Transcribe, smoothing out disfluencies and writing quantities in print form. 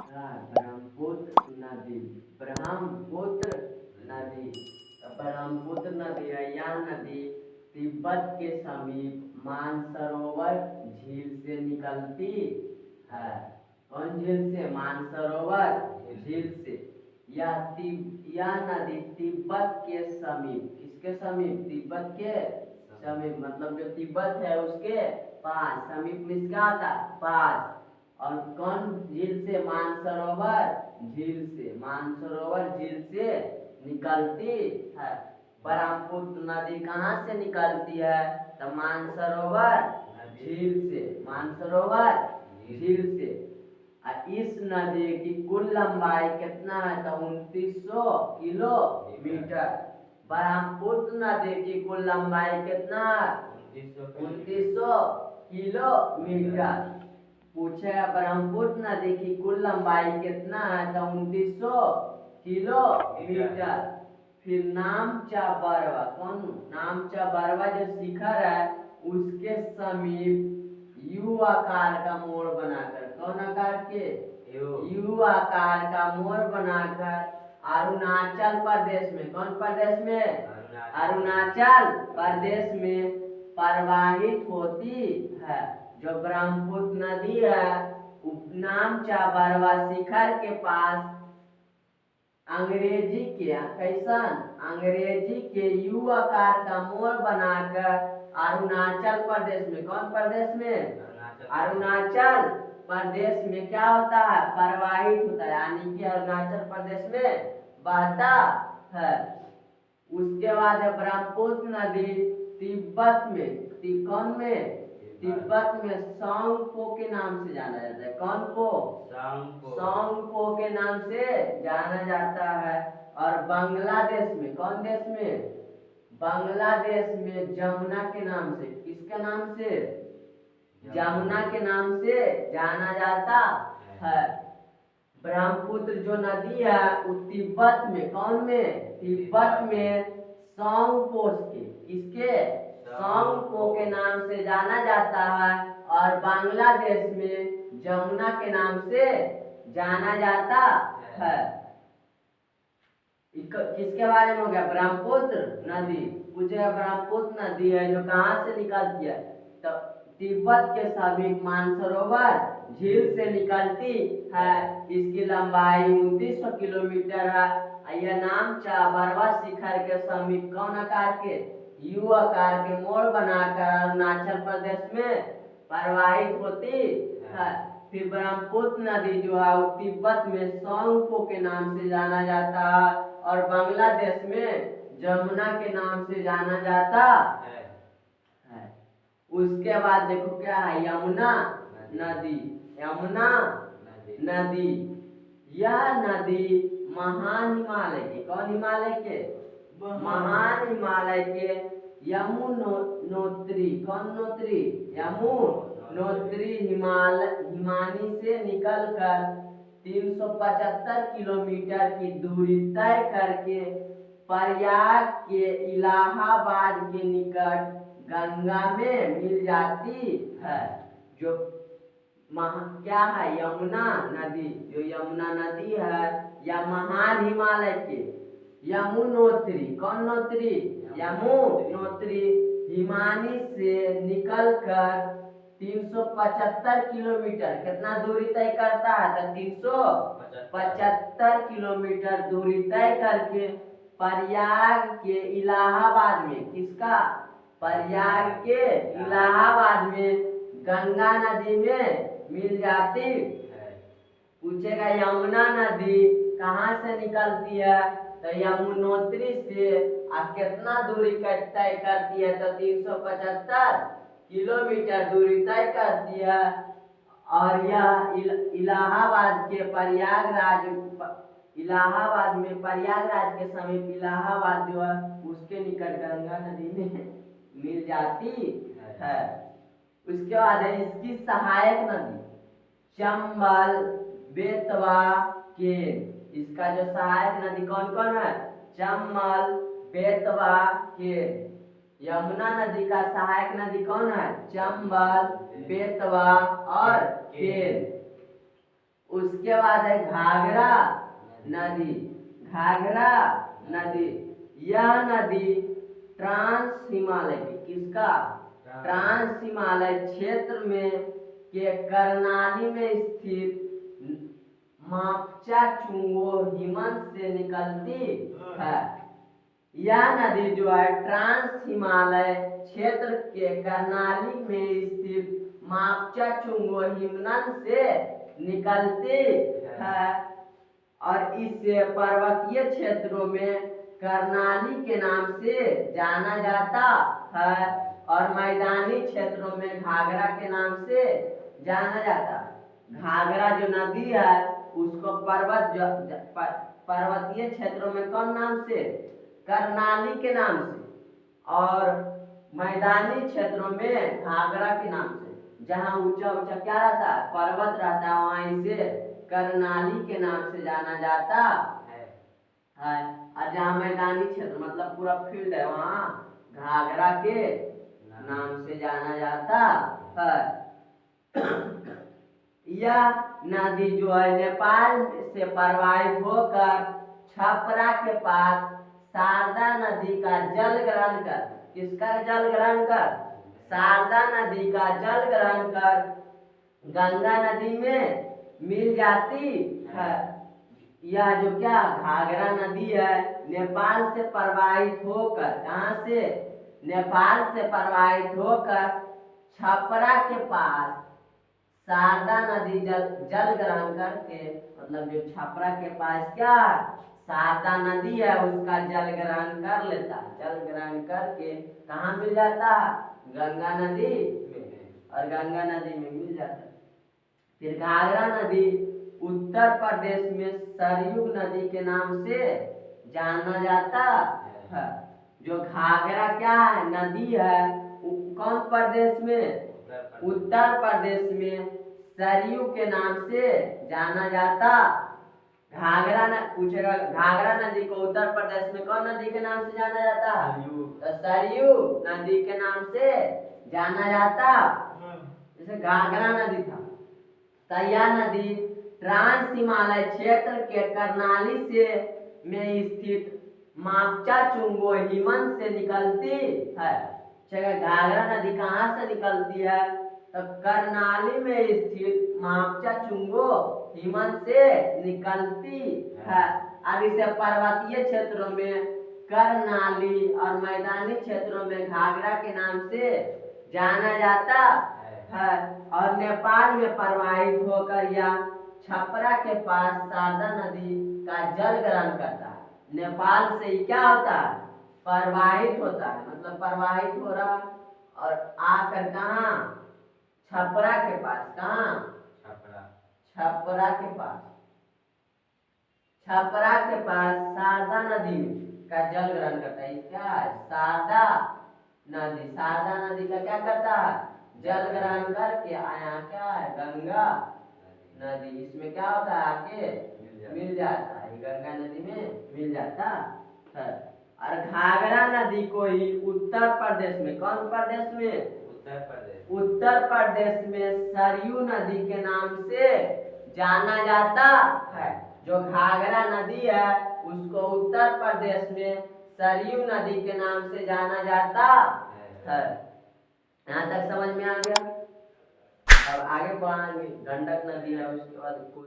ब्रह्मपुत्र नदी। ब्रह्मपुत्र नदी। ब्रह्मपुत्र नदी है यह नदी तिब्बत के समीप मानसरोवर झील से निकलती है। कौन झील से? मानसरोवर झील से। यह नदी तिब्बत के समीप, किसके समीप? तिब्बत के समीप, मतलब जो तिब्बत है उसके पास। समीप में क्या आता? पास। और कौन झील से? मानसरोवर झील से। मानसरोवर झील से निकलती है। ब्रह्मपुत्र नदी कहाँ से निकलती है? तो मानसरोवर झील से। मानसरोवर झील से। इस नदी की कुल लंबाई कितना है? तो 2900 किलोमीटर। ब्रह्मपुत्र नदी की कुल लंबाई कितना है? 2900 किलोमीटर। पूछे ब्रह्मपुत्र नदी की कुल लंबाई कितना है? तो 2900 किलोमीटर। फिर नामचा बरवा, कौन? नामचा बरवा जो शिखर है उसके समीप यू आकार का मोड़ बनाकर, कौन आकार के? यू आकार का मोड़ बनाकर अरुणाचल प्रदेश में, कौन प्रदेश में? अरुणाचल प्रदेश में प्रवाहित होती है। जो ब्रह्मपुत्र नदी है नामचा बरवा शिखर के पास अंग्रेजी के कैसन? अंग्रेजी के यू आकार का मोड़ बनाकर अरुणाचल प्रदेश में, कौन प्रदेश में? अरुणाचल प्रदेश में क्या होता है? प्रवाहित होता है, यानी कि अरुणाचल प्रदेश में बहता है। उसके बाद है ब्रह्मपुत्र नदी तिब्बत में, कौन में? तिब्बत में सांगपो के नाम से जाना जाता है। कौन को? सांगपो के नाम से जाना जाता है। और बांग्लादेश में, कौन देश में? बांग्लादेश में जमुना के नाम से, किसके नाम से? जमुना के नाम से जाना जाता है। ब्रह्मपुत्र जो नदी है वो तिब्बत में, कौन में? तिब्बत में सांगपो के, किसके? सांगपो के नाम से जाना जाता है। और बांग्लादेश में जमुना के नाम से जाना जाता है। किसके बारे में हो गया? ब्रह्मपुत्र नदी। पूछे ब्रह्मपुत्र नदी है जो कहाँ से निकलती है? तो तिब्बत के समीप मानसरोवर झील से निकलती है। इसकी लंबाई 2900 किलोमीटर है। यह नामचा बरवा शिखर के समीप कौन आकार के? यू आकार के मोड़ बनाकर अरुणाचल प्रदेश में प्रवाहित होती है। फिर ब्रह्मपुत्र नदी जो है वो तिब्बत में सांगपो के नाम से जाना जाता है और बांग्लादेश में जमुना के नाम से जाना जाता है। उसके बाद देखो क्या है? यमुना नदी। यमुना नदी, यह नदी महान हिमालय के, कौन हिमालय के? महान हिमालय के यमुनोत्री, कौन नोत्री? यमुनोत्री हिमानी से निकलकर 375 किलोमीटर की दूरी तय करके प्रयाग के इलाहाबाद के निकट गंगा में मिल जाती है। जो क्या है? यमुना नदी। जो यमुना नदी है यह महान हिमालय के यमुनोत्री, कौन नोत्री? यमुनोत्री हिमानी से निकलकर 375 किलोमीटर कितना दूरी तय करता है? तो 375 किलोमीटर दूरी तय करके प्रयाग के इलाहाबाद में, किसका? प्रयाग के इलाहाबाद में गंगा नदी में मिल जाती है। पूछेगा यमुना नदी कहाँ से निकलती है? तो यमुनोत्री से कितना दूरी तय करती है? तो 375 किलोमीटर दूरी तय करती है। और यह इलाहाबाद के प्रयागराज, इलाहाबाद में प्रयागराज के समीप इलाहाबाद जो है उसके निकट गंगा नदी में मिल जाती है। उसके बाद है इसकी सहायक नदी चंबल, बेतवा, केन। इसका जो सहायक नदी कौन कौन है? चंबल, बेतवा, केन। यमुना नदी का सहायक नदी कौन है? चंबल, बेतवा और केन। उसके बाद है घाघरा नदी। घाघरा नदी, यह नदी ट्रांस हिमालय की, किसका, ट्रांस हिमालय क्षेत्र में के कर्णाली में स्थित मापचा चुंगो हिमनद से निकलती है। यह नदी जो है ट्रांस हिमालय क्षेत्र के कर्णाली में स्थित मापचा चुंगो हिमनद से निकलती है और इसे पर्वतीय क्षेत्रों में कर्णाली के नाम से जाना जाता है और मैदानी क्षेत्रों में घाघरा के नाम से जाना जाता है। घाघरा जो नदी है उसको पर्वतीय क्षेत्रों में कौन नाम से, कर्णाली के नाम से, और मैदानी क्षेत्रों में घाघरा के नाम से। जहाँ ऊंचा ऊंचा क्या रहता है, पर्वत रहता है, वहाँ इसे कर्णाली के नाम से जाना जाता है। और जहाँ मैदानी क्षेत्र मतलब पूरा फील्ड है वहाँ घाघरा के नाम से जाना जाता है। यह नदी जो है नेपाल से प्रवाहित होकर छपरा के पास शारदा नदी का जल ग्रहण कर, किसका जल ग्रहण कर, शारदा नदी का जल ग्रहण कर गंगा नदी में मिल जाती है। यह जो क्या घाघरा नदी है नेपाल से प्रवाहित होकर, कहाँ से, नेपाल से प्रवाहित होकर छपरा के पास शारदा नदी जल ग्रहण करके, मतलब जो छपरा के पास क्या शारदा नदी है उसका जल ग्रहण कर लेता है, जल ग्रहण करके कहाँ मिल जाता है, गंगा नदी में, और गंगा नदी में मिल जाता है। फिर घाघरा नदी उत्तर प्रदेश में सरयू नदी के नाम से जाना जाता है। जो घाघरा क्या है नदी है कौन प्रदेश में, उत्तर प्रदेश में सरयू के नाम से जाना जाता। घाघरा पूछेगा घाघरा नदी को उत्तर प्रदेश में कौन नदी के नाम से जाना जाता, तो सरयू नदी के नाम से जाना जाता। जैसे घाघरा नदी था तो यह नदी ट्रांस हिमालय क्षेत्र के कर्णाली से में स्थित मापचा चुंगो हिमनद से निकलती है। घाघरा नदी कहाँ से निकलती है, तो कर्णाली में स्थित मापचा चुंगो हिमनद से निकलती है। अब इसे पर्वतीय क्षेत्रों में कर्णाली और मैदानी क्षेत्रों में घाघरा के नाम से जाना जाता है और नेपाल में प्रवाहित होकर यह छपरा के पास शारदा नदी का जल ग्रहण करता है। नेपाल से क्या होता है, प्रवाहित होता है, मतलब प्रवाहित हो रहा और आकर कहाँ, छपरा के पास, कहाँ, छपरा के पास, छपरा के पास शारदा नदी का जल ग्रहण करता है। क्या है, शारदा नदी, शारदा नदी का क्या करता है, जल ग्रहण करके आया क्या है, गंगा नदी, इसमें क्या होता है आके मिल जाता है, गंगा नदी में मिल जाता है। और घाघरा नदी को ही उत्तर प्रदेश में, कौन प्रदेश में, उत्तर प्रदेश में सरयू नदी के नाम से जाना जाता है। जो घाघरा नदी है उसको उत्तर प्रदेश में सरयू नदी के नाम से जाना जाता है। यहाँ तक समझ में आ गया। अब आगे बढ़ाएंगे, गंडक नदी है उसके बाद